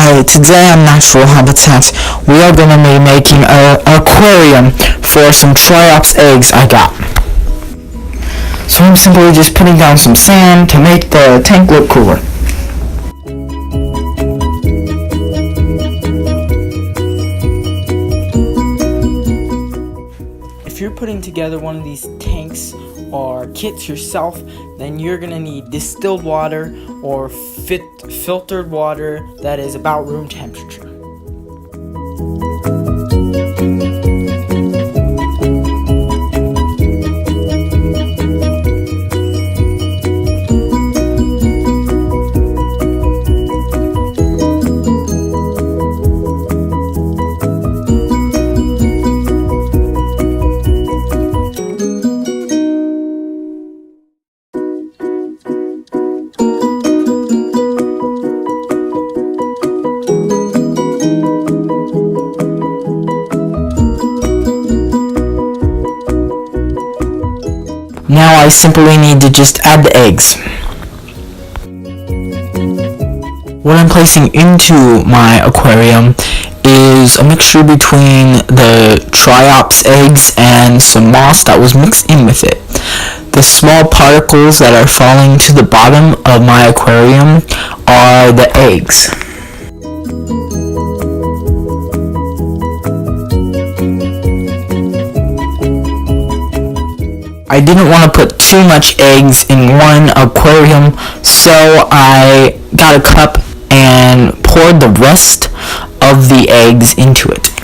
Hi, today on Natural Habitats, we are going to be making an aquarium for some Triops eggs I got. So I'm simply just putting down some sand to make the tank look cooler. If you're putting together one of these tanks or kits yourself, then you're going to need distilled water or filtered water that is about room temperature. Now I simply need to just add the eggs. What I'm placing into my aquarium is a mixture between the Triops eggs and some moss that was mixed in with it. The small particles that are falling to the bottom of my aquarium are the eggs. I didn't want to put too much eggs in one aquarium, so I got a cup and poured the rest of the eggs into it.